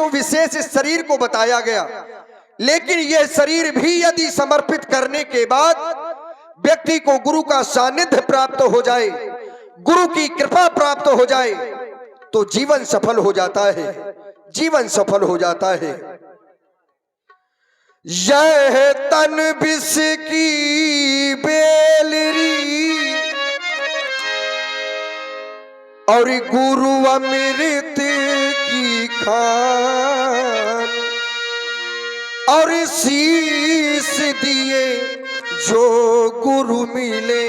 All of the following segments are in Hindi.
तो विशेष शरीर को बताया गया, लेकिन यह शरीर भी यदि समर्पित करने के बाद व्यक्ति को गुरु का सानिध्य प्राप्त हो जाए, गुरु की कृपा प्राप्त हो जाए, तो जीवन सफल हो जाता है, जीवन सफल हो जाता है। यह तन विष की बेलरी और गुरु अमृत की खान, और शीश दिए जो गुरु मिले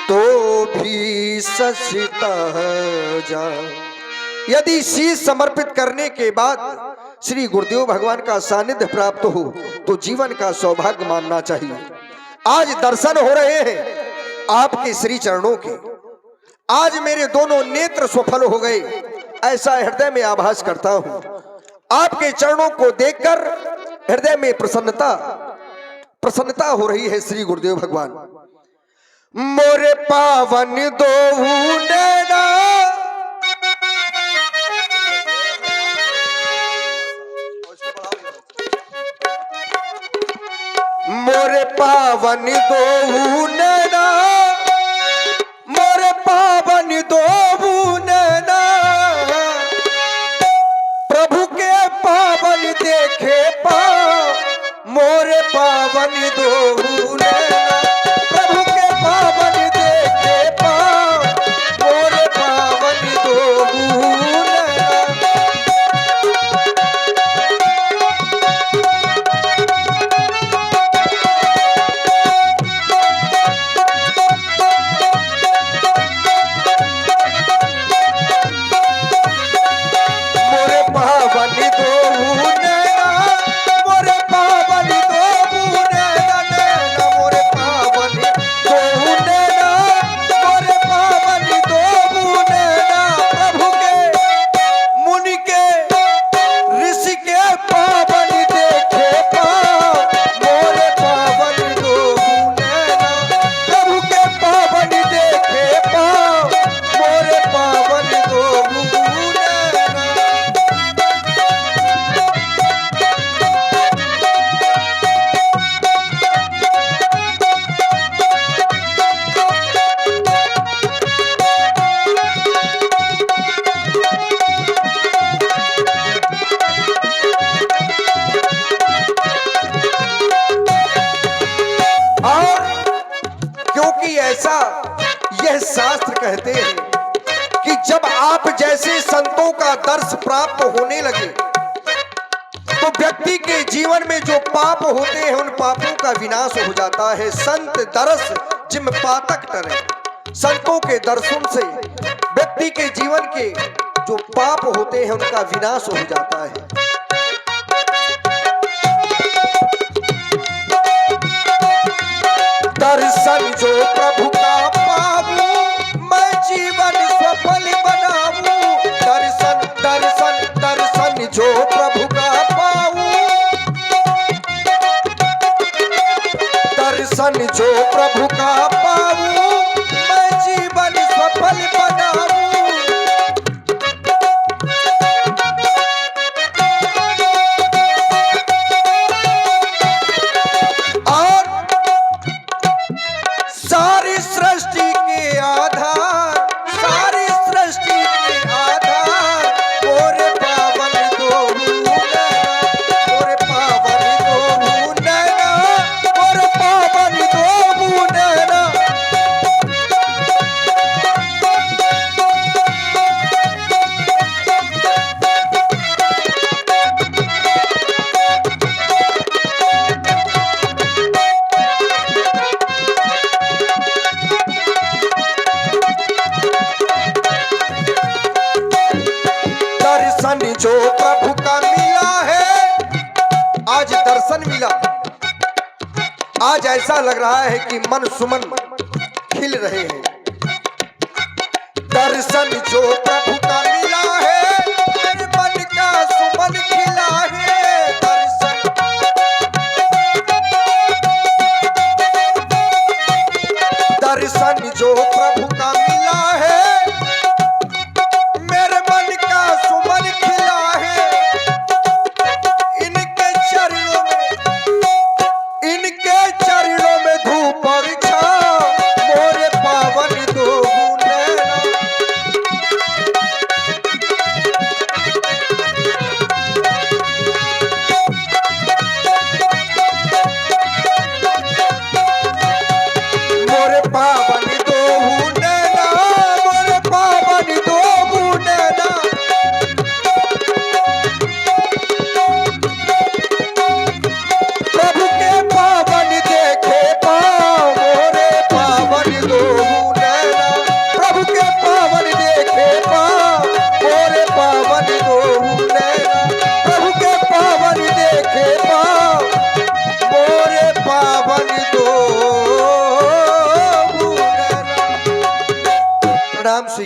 तो भी सस्ता जा। यदि शीश समर्पित करने के बाद श्री गुरुदेव भगवान का सानिध्य प्राप्त हो तो जीवन का सौभाग्य मानना चाहिए। आज दर्शन हो रहे हैं आपके श्री चरणों के, आज मेरे दोनों नेत्र सफल हो गए, ऐसा हृदय में आभास करता हूं। आपके चरणों को देखकर हृदय में प्रसन्नता हो रही है। श्री गुरुदेव भगवान मोरे पावन दो नैना, मोरे पावन दो नैना, मोरे पावन दो नैना, प्रभु के पावन देखे पाओ, मोरे पावन दो नैना, प्रभु के पावन देखे पाओ, मोरे पावन दो नैना। यह शास्त्र कहते हैं कि जब आप जैसे संतों का दर्श प्राप्त होने लगे तो व्यक्ति के जीवन में जो पाप होते हैं उन पापों का विनाश हो जाता है। संत दरस जिम पातक टरे, संतों के दर्शन से व्यक्ति के जीवन के जो पाप होते हैं उनका विनाश हो जाता है। दर्शन जो प्रभु का पाऊं मैं जीवन सफल बनाऊं, दर्शन दर्शन दर्शन जो प्रभु का पाऊं, दर्शन जो प्रभु का पाऊं मैं जीवन सफल बनाऊं। दर्शन जो प्रभु का मिला है, आज दर्शन मिला, आज ऐसा लग रहा है कि मन सुमन खिल रहे हैं। दर्शन जो प्रभु का मिला है, मेरे मन का सुमन खिला है। दर्शन जो प्रभु का मिला है, मेरे मन का सुमन खिला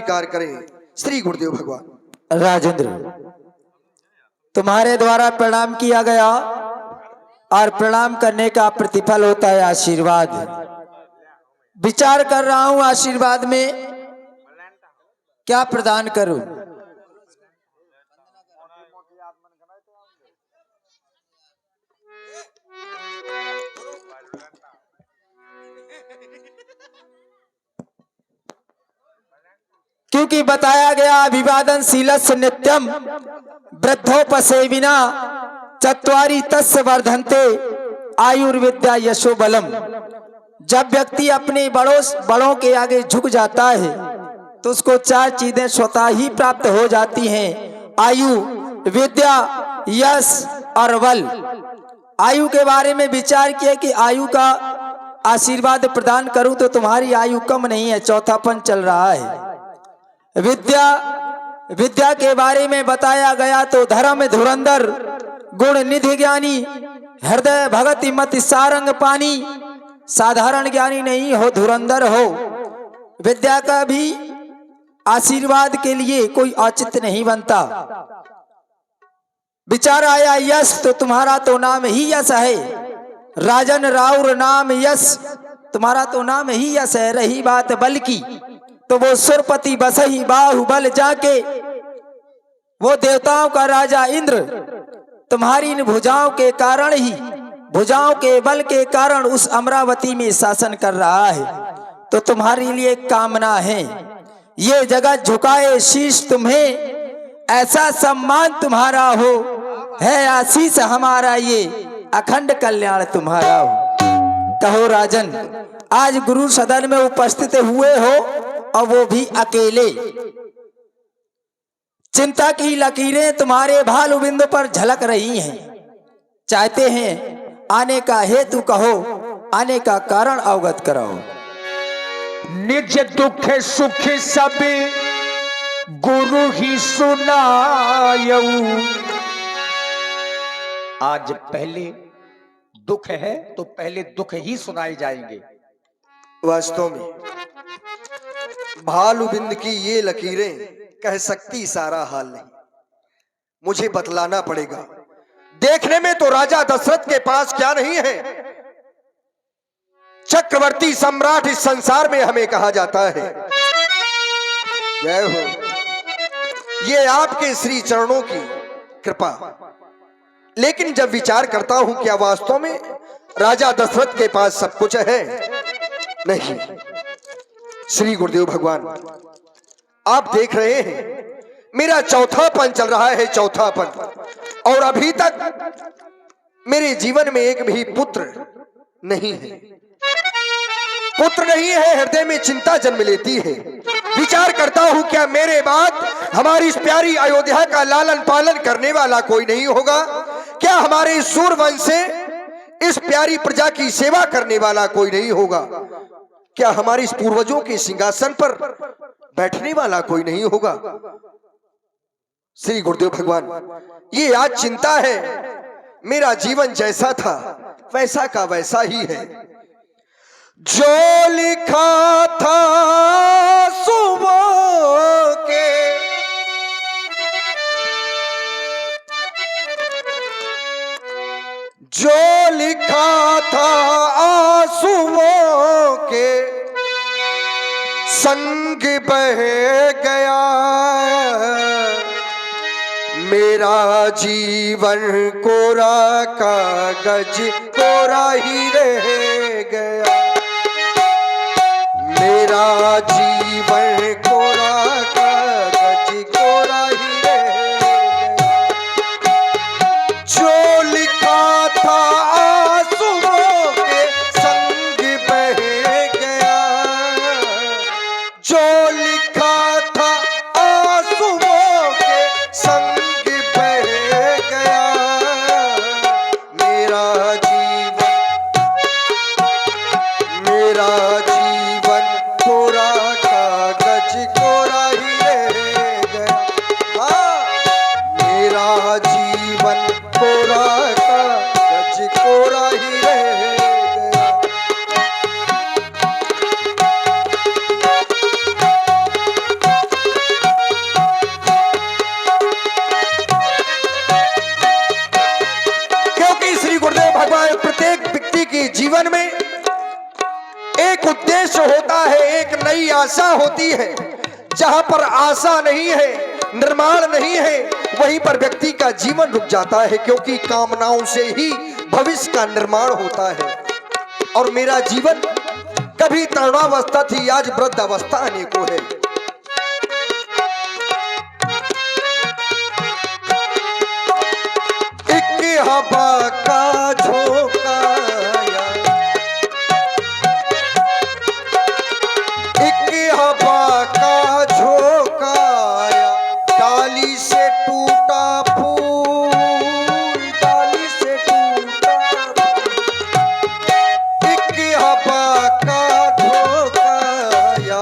स्वीकार करें श्री गुरुदेव भगवान। राजेंद्र, तुम्हारे द्वारा प्रणाम किया गया और प्रणाम करने का प्रतिफल होता है आशीर्वाद। विचार कर रहा हूं आशीर्वाद में क्या प्रदान करूं। क्योंकि बताया गया अभिवादन शीलस्य नित्यम वृद्धोपसेविना चत्वारि तस्य वर्धन्ते आयुर्विद्या यशो बलम। जब व्यक्ति अपने बड़ों के आगे झुक जाता है तो उसको 4 चीजें स्वतः ही प्राप्त हो जाती हैं, आयु, विद्या, यश और बल। आयु के बारे में विचार किया कि आयु का आशीर्वाद प्रदान करूं तो तुम्हारी आयु कम नहीं है, चौथापन चल रहा है। विद्या के बारे में बताया गया तो धर्म धुरंधर गुण निधि ज्ञानी हृदय भगति मति सारंग पानी। साधारण ज्ञानी नहीं हो, धुरंधर हो। विद्या का भी आशीर्वाद के लिए कोई औचित्य नहीं बनता। विचार आया यश, तो तुम्हारा तो नाम ही यश है। राजन राउर नाम यश, तुम्हारा तो नाम ही यश है। रही बात बल की तो वो सुरपति बसही बाहुबल जाके, वो देवताओं का राजा इंद्र तुम्हारी इन भुजाओं के कारण ही, भुजाओं के बल के कारण उस अमरावती में शासन कर रहा है। तो तुम्हारे लिए कामना है, ये जगत झुकाए शीश तुम्हें, ऐसा सम्मान तुम्हारा हो, है आशीष हमारा ये, अखंड कल्याण तुम्हारा हो। कहो राजन, आज गुरु सदन में उपस्थित हुए हो और वो भी अकेले। चिंता की लकीरें तुम्हारे भालु बिंदु पर झलक रही हैं। चाहते हैं आने का हेतु कहो, आने का कारण अवगत कराओ। निज दुख सुख सब गुरु ही सुनायऊ। आज पहले दुख है तो पहले दुख ही सुनाए जाएंगे। वास्तव में भालुबिंद की ये लकीरें कह सकती सारा हाल नहीं, मुझे बतलाना पड़ेगा। देखने में तो राजा दशरथ के पास क्या नहीं है, चक्रवर्ती सम्राट इस संसार में हमें कहा जाता है। जय हो, ये आपके श्री चरणों की कृपा। लेकिन जब विचार करता हूं क्या वास्तव में राजा दशरथ के पास सब कुछ है? नहीं। श्री गुरुदेव भगवान, आप देख रहे हैं मेरा चौथापन चल रहा है, चौथापन, और अभी तक मेरे जीवन में एक भी पुत्र नहीं है। पुत्र नहीं है, हृदय में चिंता जन्म लेती है। विचार करता हूं क्या मेरे बाद हमारी इस प्यारी अयोध्या का लालन पालन करने वाला कोई नहीं होगा? क्या हमारे सूर्यवंश से इस प्यारी प्रजा की सेवा करने वाला कोई नहीं होगा? क्या हमारे इस पूर्वजों के सिंहासन पर बैठने वाला कोई नहीं होगा? श्री गुरुदेव भगवान, ये आज चिंता है। मेरा जीवन जैसा था वैसा का वैसा ही है। जो लिखा था सुबह के, जो लिखा था आंसुओं के संग बह गया, मेरा जीवन कोरा कागज कोरा ही रह गया, मेरा जीवन कोरा कागज कोरा ही रह गया। जो लिखा था आंसुओं के संग बह गया, जो लिखा था आंसुओं के संग बह गया, मेरा जीवन कोरा कागज कोरा ही रह गया। हाँ, मेरा जीवन कोरा कागज कोरा ही रह गया। के जीवन में एक उद्देश्य होता है, एक नई आशा होती है। जहां पर आशा नहीं है, निर्माण नहीं है, वहीं पर व्यक्ति का जीवन रुक जाता है, क्योंकि कामनाओं से ही भविष्य का निर्माण होता है। और मेरा जीवन कभी तरुणावस्था थी, आज वृद्धावस्था आने को है। एक हवा का झोंका आया, एक हवा का झोंका आया, डाली से टूटा फूल, डाली से टूटा फूल। एक हवा का झोंका आया,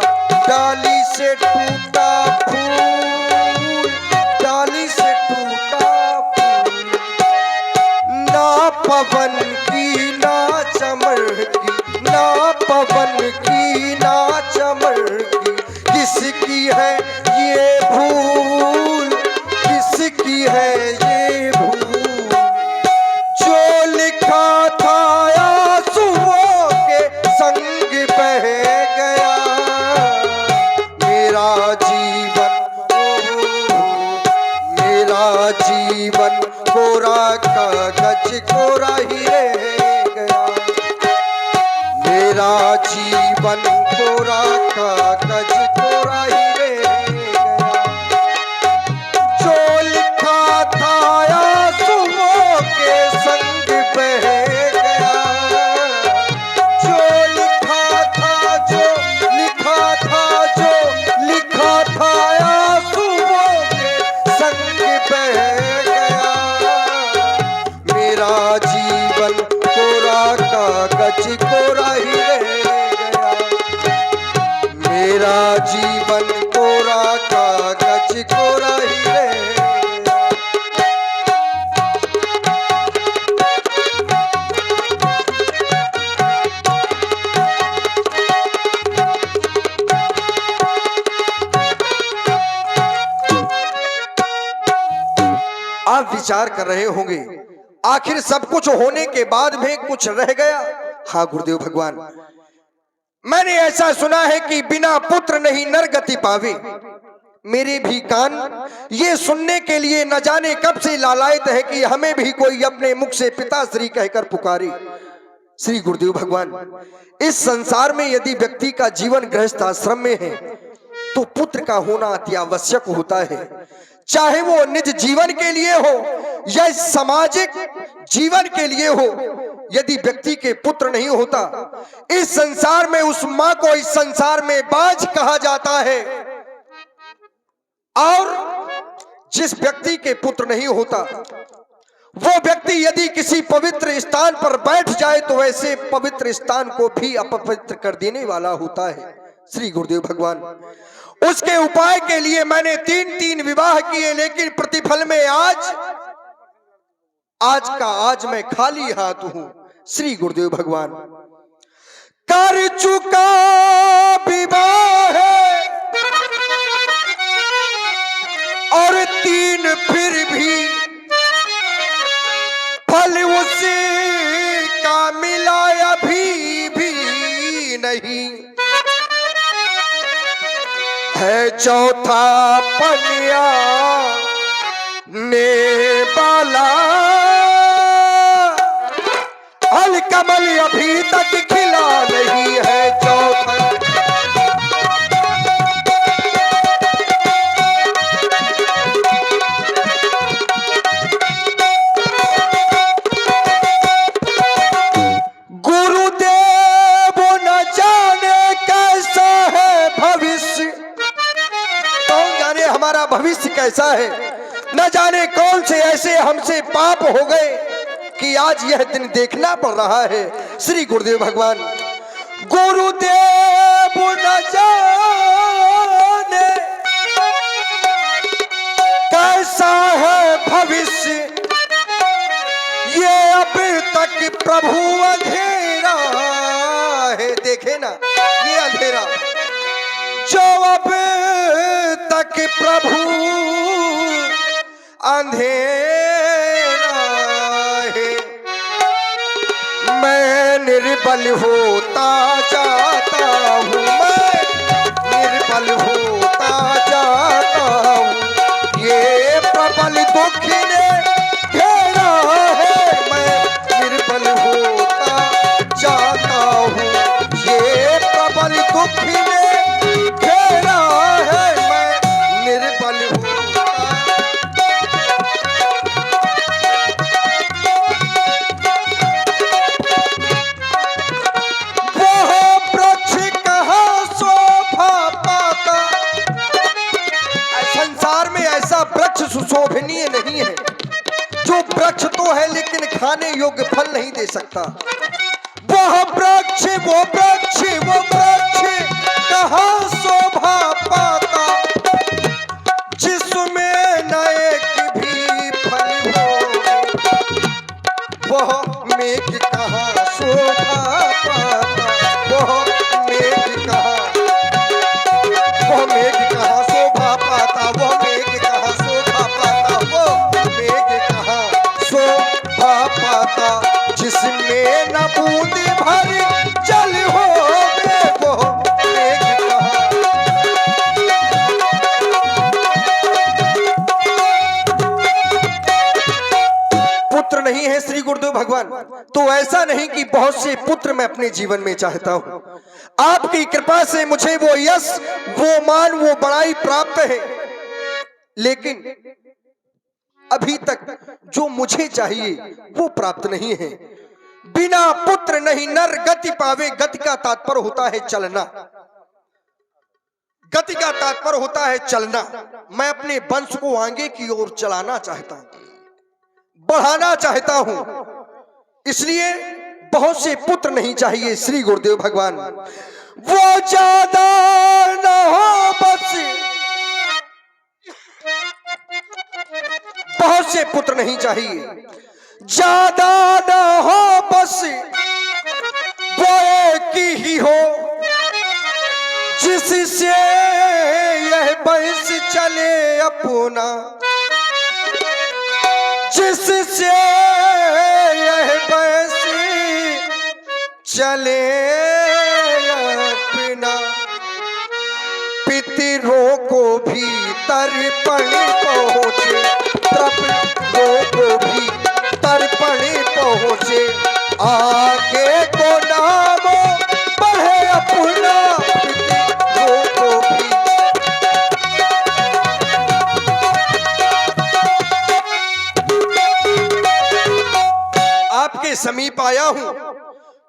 डाली से टूटा फूल, डाली से टूटा फूल। ना पवन की ना चमर की, ना पवन की ना चमर की, किसकी है ये भूल, किसकी है ये भूल। जो लिखा था आंसुओं के संग बह गया, मेरा जीवन मेरा जीवन कोरा कागज कोरा ही रह गया, मेरा जीवन कोरा कागज कोरा ही रह गया। जो लिखा था आंसुओं के संग बह गया, जो लिखा था, जो लिखा था, जो लिखा था आंसुओं के संग बह गया, मेरा जीवन कोरा कागज कोरा ही रह गया, मेरा जीवन कोरा कागज कोरा ही रह गया। आप विचार कर रहे होंगे, आखिर सब कुछ होने के बाद भी कुछ रह गया। हाँ गुरुदेव भगवान, मैंने ऐसा सुना है कि बिना पुत्र नहीं नर गति पावे। मेरे भी कान ये सुनने के लिए न जाने कब से लालायित है कि हमें भी कोई अपने मुख से पिताश्री कहकर पुकारे। श्री गुरुदेव भगवान, इस संसार में यदि व्यक्ति का जीवन गृहस्थ आश्रम में है तो पुत्र का होना अति आवश्यक होता है, चाहे वो निज जीवन के लिए हो या सामाजिक जीवन के लिए हो। यदि व्यक्ति के पुत्र नहीं होता, इस संसार में उस मां को इस संसार में बाझ कहा जाता है। और जिस व्यक्ति के पुत्र नहीं होता, वो व्यक्ति यदि किसी पवित्र स्थान पर बैठ जाए तो वैसे पवित्र स्थान को भी अपवित्र कर देने वाला होता है। श्री गुरुदेव भगवान, उसके उपाय के लिए मैंने 3 विवाह किए, लेकिन प्रतिफल में आज मैं खाली हाथ हूं। श्री गुरुदेव भगवान, कर चुका विवाह है और 3 फिर भी फल उसी का मिला अभी भी नहीं है। चौथा पनिया ने बाला, हल कमल अभी तक खिला नहीं है। चौथा गुरुदेव न जाने कैसा है भविष्य, कौन जाने हमारा भविष्य कैसा है। न जाने कौन से ऐसे हमसे पाप हो गए कि आज यह दिन देखना पड़ रहा है। श्री गुरुदेव भगवान, गुरुदेव न जाने कैसा है भविष्य, ये अब तक प्रभु अंधेरा है। देखे ना ये अंधेरा, जो अब तक प्रभु अंधेरा है। मैंने निर्बल होता जाता हूँ, मैं निर्बल होता जाता हूँ। ये प्रबल दुख ने घेरा है, मैं निर्बल होता जाता हूँ। ये प्रबल दुख ने घेरा है, मैं निर्बल होता। संसार में ऐसा वृक्ष सुशोभनीय नहीं है जो वृक्ष तो है लेकिन खाने योग्य फल नहीं दे सकता। वह वृक्ष कहाँ शोभा पाता, जिसमें न एक भी फल हो। वह मेघ कहाँ शोभा पाता, वह मेघ कहाँ शोभा पाता, वह मेघ कहाँ शोभा पाता, वो मेघ कहाँ शोभा पाता, जिसमें न बूंद भर जल हो। वो मेघ कहाँ। पुत्र नहीं है श्री गुरुदेव भगवान, तो ऐसा नहीं कि बहुत से पुत्र मैं अपने जीवन में चाहता हूं। आपकी कृपा से मुझे वो यश, वो मान, वो बड़ाई प्राप्त है, लेकिन अभी तक जो मुझे चाहिए वो प्राप्त नहीं है। बिना पुत्र नहीं नर गति पावे। गति का तात्पर्य होता है चलना, गति का तात्पर्य होता है चलना। मैं अपने वंश को आगे की ओर चलाना चाहता हूं, बढ़ाना चाहता हूं, इसलिए बहुत से पुत्र नहीं चाहिए श्री गुरुदेव भगवान। वो ज्यादा न हो बस, बहुत से पुत्र नहीं चाहिए, ज्यादा न हो बस, वो एक ही हो जिससे यह वंश चले अपना, जिससे यह वंश चले अपना। पितरों को भी तर्पण पहुँचे, तर्पणों को भी तर्पण पहुँचे, आगे को नाम बढ़े अपना। पितरों को भी आपके समीप आया हूं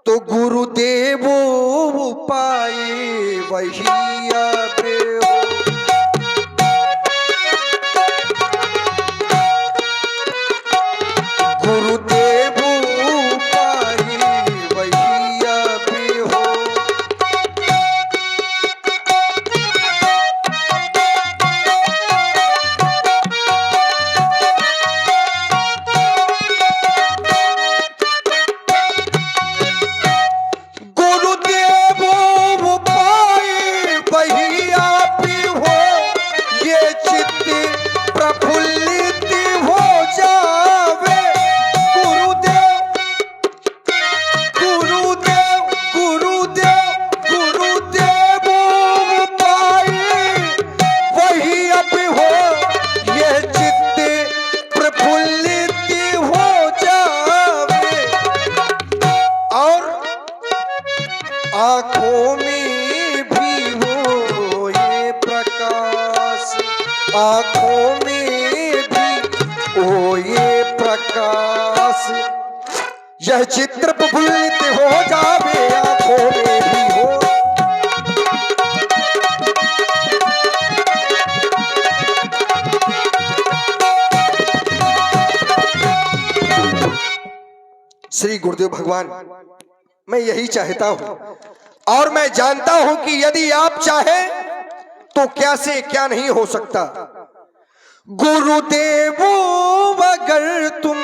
तो गुरुदेव पाए वही आवे हो। गुरुदेव पाए वही आवे हो। आंखों में भी हो ये प्रकाश, आंखों में भी हो ये प्रकाश, यह चित्र प्रफुल्लित हो जावे आंखों में भी हो। श्री गुरुदेव भगवान, मैं यही चाहता हूं और मैं जानता हूं कि यदि आप चाहें तो क्या से क्या नहीं हो सकता। गुरुदेव अगर तुम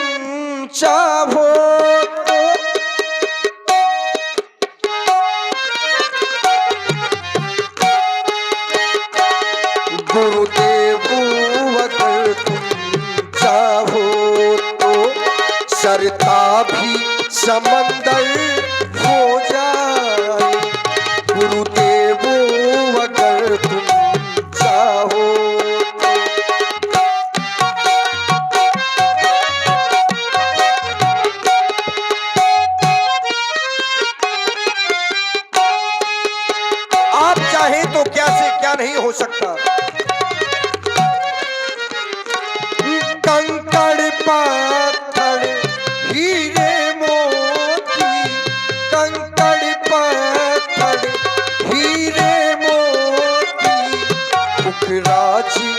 चाहो तो गुरुदेव अगर तुम चाहो तो सरता भी समंदर हो जाए। गुरुदेव अगर तुम चाहो आप चाहे तो क्या से क्या नहीं हो सकता। कंकड़ पत्थर हीरे मोती, कंकड़ पत्थर हीरे मोती, मुखराजी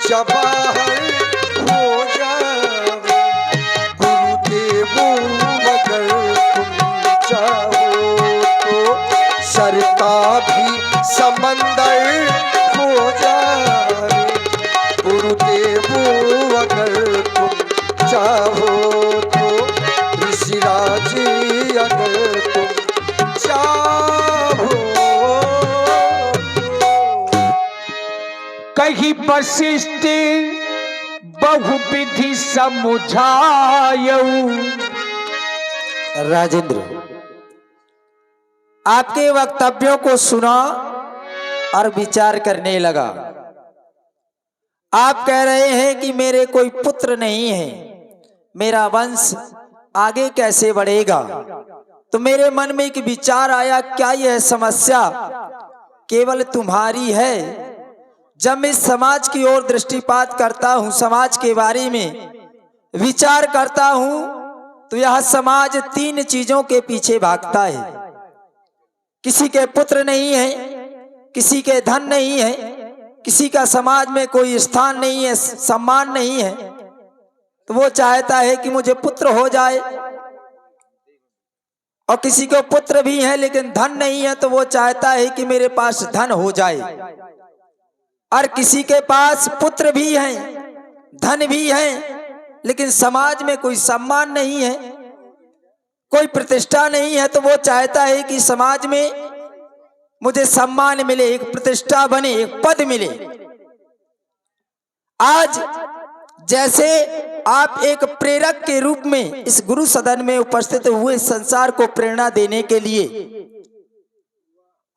जवाहर हो जावे। गुरुदेव अगर तुम चाहो तो सरता भी समंदर हो जाए। गुरुदेव अगर तुम चाहो तो ऋषिराज अगर तुम चाहो कही वशिष्ठ बहुविधि समुझायऊ। राजेंद्र, आपके वक्तव्यों को सुना और विचार करने लगा। आप कह रहे हैं कि मेरे कोई पुत्र नहीं है, मेरा वंश आगे कैसे बढ़ेगा। तो मेरे मन में एक विचार आया, क्या यह समस्या केवल तुम्हारी है? जब मैं समाज की ओर दृष्टिपात करता हूँ, समाज के बारे में विचार करता हूँ, तो यह समाज तीन चीजों के पीछे भागता है। किसी के पुत्र नहीं है, किसी के धन नहीं है, किसी का समाज में कोई स्थान नहीं है, सम्मान नहीं है, तो वो चाहता है कि मुझे पुत्र हो जाए। और किसी को पुत्र भी है लेकिन धन नहीं है, तो वो चाहता है कि मेरे पास धन हो जाए। और किसी के पास पुत्र भी है, धन भी है, लेकिन समाज में कोई सम्मान नहीं है, कोई प्रतिष्ठा नहीं है, तो वो चाहता है कि समाज में मुझे सम्मान मिले, एक प्रतिष्ठा बने, एक पद मिले। आज जैसे आप एक प्रेरक के रूप में इस गुरु सदन में उपस्थित हुए संसार को प्रेरणा देने के लिए,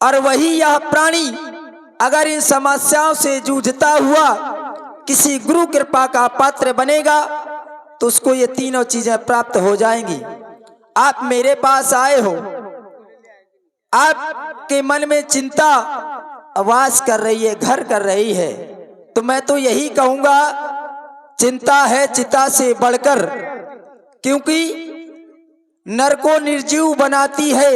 और वही यह प्राणी अगर इन समस्याओं से जूझता हुआ किसी गुरु कृपा का पात्र बनेगा तो उसको ये तीनों चीजें प्राप्त हो जाएंगी। आप मेरे पास आए हो, आपके मन में चिंता वास कर रही है, घर कर रही है, तो मैं तो यही कहूंगा, चिंता है चिता से बढ़कर, क्योंकि नर को निर्जीव बनाती है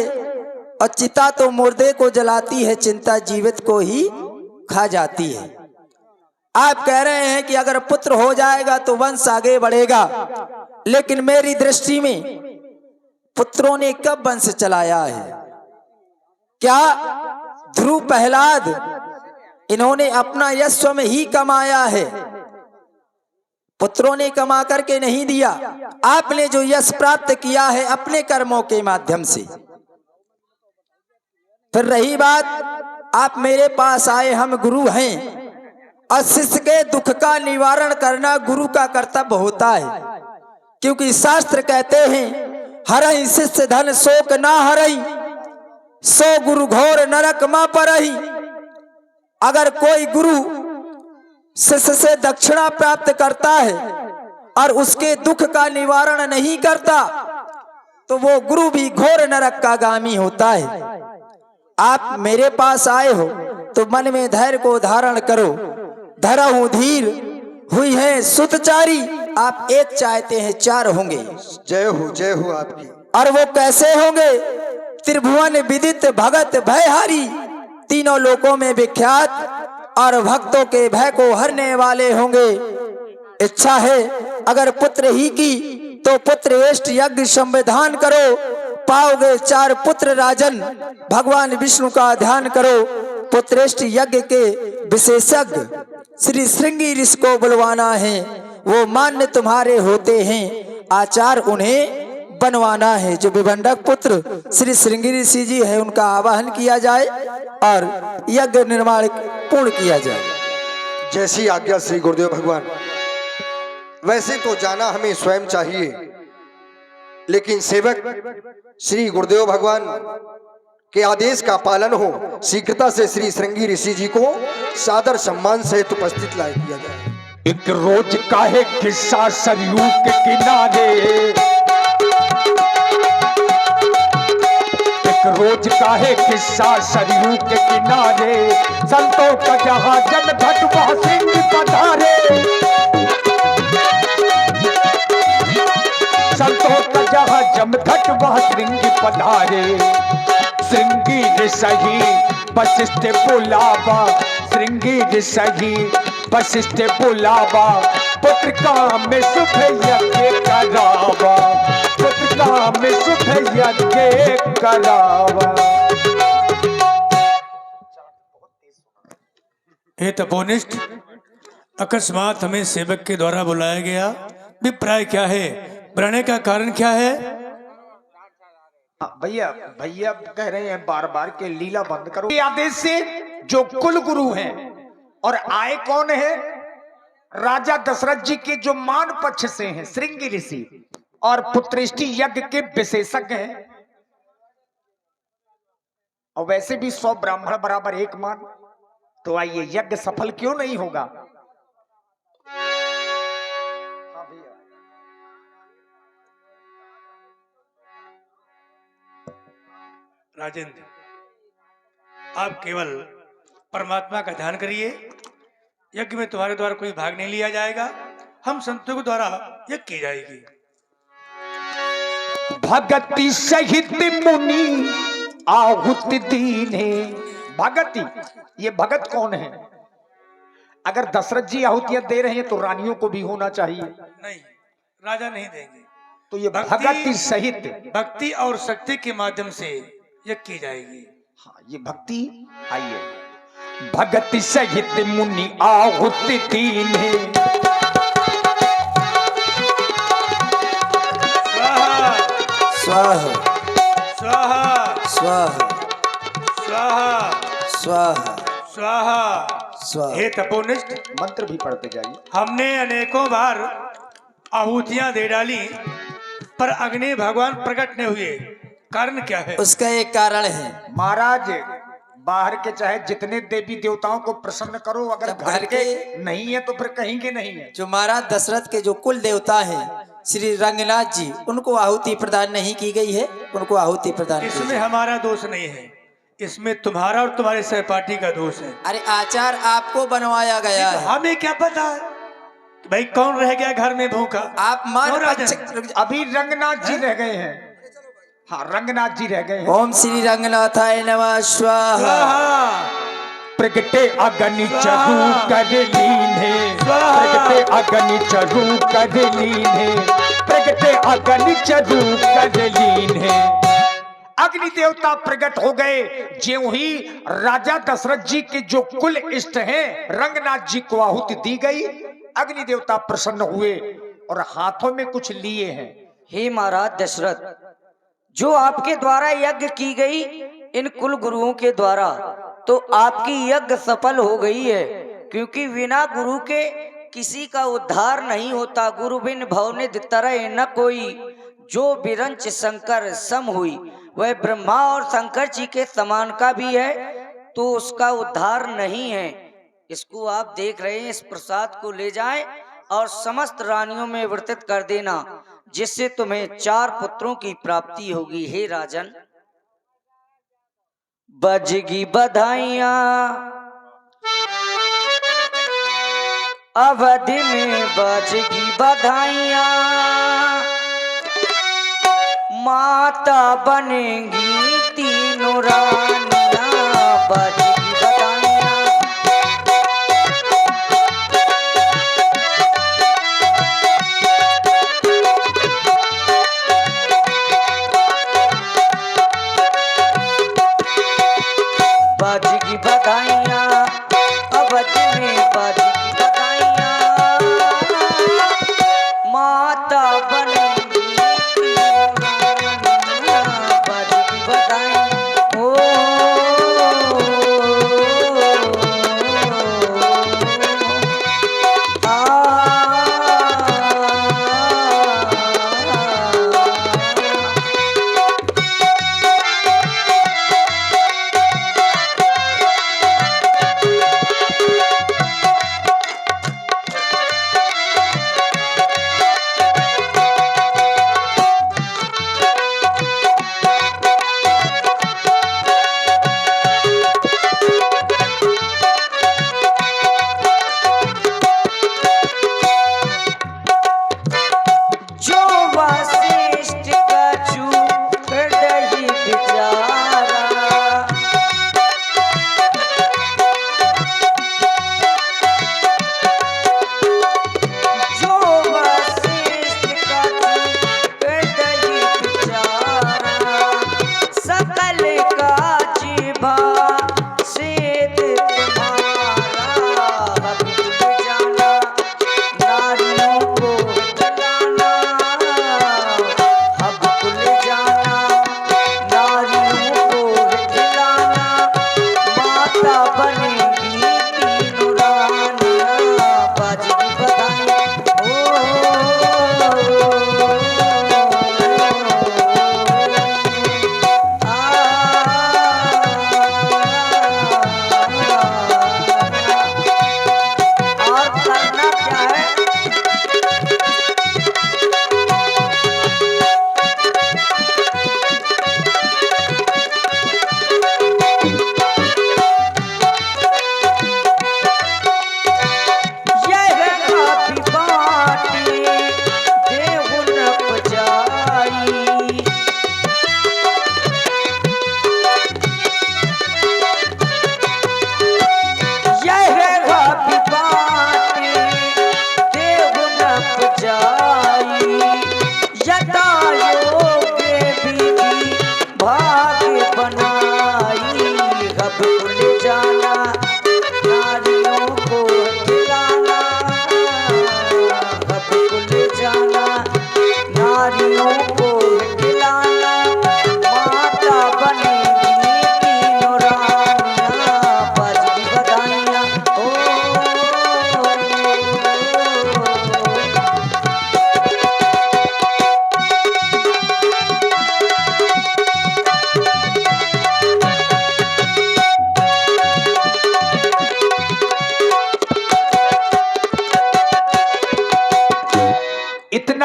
और चिता तो मुर्दे को जलाती है, चिंता जीवित को ही खा जाती है। आप कह रहे हैं कि अगर पुत्र हो जाएगा तो वंश आगे बढ़ेगा, लेकिन मेरी दृष्टि में पुत्रों ने कब वंश चलाया है? क्या ध्रुव प्रहलाद इन्होंने अपना यश स्वयं ही कमाया है? पुत्रों ने कमा करके नहीं दिया। आपने जो यश प्राप्त किया है अपने कर्मों के माध्यम से। फिर रही बात, आप मेरे पास आए, हम गुरु हैं और शिष्य के दुख का निवारण करना गुरु का कर्तव्य होता है, क्योंकि शास्त्र कहते हैं हरहि शिष्य धन शोक ना हरहि, सो गुरु घोर नरक मा परहि। अगर कोई गुरु शिष्य से दक्षिणा प्राप्त करता है और उसके दुख का निवारण नहीं करता तो वो गुरु भी घोर नरक का गामी होता है। आप मेरे पास आए हो तो मन में धैर्य को धारण करो। धरहु धीर हुई है सुतचारी, आप एक चाहते हैं चार होंगे। जय हो आपकी। और वो कैसे होंगे? त्रिभुवन विदित भगत भयहारी, तीनों लोकों में विख्यात और भक्तों के भय को हरने वाले होंगे। इच्छा है अगर पुत्र ही की तो पुत्र एष्ट यज्ञ संविधान करो, पाओगे चार पुत्र राजन। भगवान विष्णु का ध्यान करो, पुत्रेष्ट यज्ञ के विशेषज्ञ श्री श्रृंगी ऋषि को बुलवाना है, वो मान्य तुम्हारे होते हैं, आचार उन्हें बनवाना है। जो विभंडक पुत्र श्री श्रृंगी ऋषि जी है उनका आवाहन किया जाए और यज्ञ निर्माण पूर्ण किया जाए। जैसी आज्ञा श्री गुरुदेव भगवान। वैसे तो जाना हमें स्वयं चाहिए, लेकिन सेवक श्री गुरुदेव भगवान के आदेश का पालन हो, शीघ्रता से श्री श्रृंगी ऋषि जी को सादर सम्मान सहित उपस्थित ला किया जाए। एक रोज का है किस्सा सरयू के किनारे, एक रोज का है किस्सा सरयू के किनारे, संतों का जहां जन घट वह सिंह पधारे, संतों का जहां जम घट वह सिंह पधारे, श्रृंगी ऋषि वशिष्ठ बुलावा, श्रृंगी ऋषि वशिष्ठ बुलावा, पुत्र काम में शुभ यज्ञ करावा, पुत्र काम में शुभ यज्ञ करावा। हे तपोनिष्ठ, अकस्मात हमें सेवक के द्वारा बुलाया गया, विप्राय क्या है, बुलाने का कारण क्या है? भैया भैया कह रहे हैं बार बार के लीला बंद करो। ये आदेश से जो कुल गुरु हैं और आए कौन है, राजा दशरथ जी के जो मान पक्ष से हैं श्रृंगी ऋषि और पुत्रेष्टि यज्ञ के विशेषज्ञ हैं, और वैसे भी 100 ब्राह्मण बराबर एक मान, तो आइए यज्ञ सफल क्यों नहीं होगा। राजेंद्र, आप केवल परमात्मा का ध्यान करिए, यज्ञ में तुम्हारे द्वारा कोई भाग नहीं लिया जाएगा, हम संतों के द्वारा यज्ञ की जाएगी। भगति सहित मुनि आहुति दीने, भगति, ये भगत कौन है? अगर दशरथ जी आहुतियां दे रहे हैं तो रानियों को भी होना चाहिए। नहीं, राजा नहीं देंगे, तो ये भगति सहित, भक्ति और शक्ति के माध्यम से यज्ञ की जाएगी। हाँ, ये भक्ति। आइए, भगति सहित मुनि आहुति दीने, स्वाहा स्वाहा स्वाहा स्वाहा स्वाहा स्वाहा। स्वाहा। हे तपोनिष्ठ, मंत्र भी पढ़ते जाइए। हमने अनेकों बार आहुतियां दे डाली, पर अग्नि भगवान प्रकट नहीं हुए, कारण क्या है? उसका एक कारण है महाराज, बाहर के चाहे जितने देवी देवताओं को प्रसन्न करो, अगर जब घर घर के के नहीं है तो फिर कहीं के नहीं है। जो महाराज दशरथ के जो कुल देवता हैं श्री रंगनाथ जी, उनको आहुति प्रदान नहीं की गई है, उनको आहुति प्रदान की इसमें जाए। हमारा दोष नहीं है, इसमें तुम्हारा और तुम्हारे सहपाठी का दोष है। अरे आचार आपको बनवाया गया है, हमें क्या पता भाई कौन रह गया घर में भूखा? आप मान क्यों राजन? पक्ष- अभी रंगनाथ जी रह गए हैं। हाँ, रंगनाथ जी रह गए हैं। ओम श्री रंगनाथाय नमः स्वाहा। स्वाहा प्रगटे अग्नि चरु कर लीने, स्वाहा। प्रगटे अग्नि चरु कर लीने, प्रगटे अग्नि चरु कर लीने। अग्नि देवता प्रकट हो गए। ज्यों ही राजा दशरथ जी के जो कुल इष्ट हैं रंगनाथ जी को आहुति दी गई, अग्नि देवता प्रसन्न हुए और हाथों में कुछ लिए हैं। हे महाराज दशरथ, जो आपके द्वारा यज्ञ की गई इन कुल गुरुओं के द्वारा, तो आपकी यज्ञ सफल हो गई है, क्योंकि बिना गुरु के किसी का उद्धार नहीं होता। गुरु बिन भवनिधि तरह न कोई, जो बिरंच शंकर सम हुई, वह ब्रह्मा और शंकर जी के समान का भी है, तो उसका उद्धार नहीं है। इसको आप देख रहे हैं, इस प्रसाद को ले जाएं और समस्त रानियों में वितरित कर देना, जिससे तुम्हें 4 पुत्रों की प्राप्ति होगी। हे राजन, बजगी बधाइयां अवधि में, बजगी बधाइयां माता बनेगी तीनों रानियां, बजगी बधाइयां। बाजी बधाइयां अवधि में, बाजी बधाइयां माता बनेगी बाजी बधाइयां। ओ आ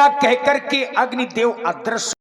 इतना कहकर के अग्निदेव अदृश्य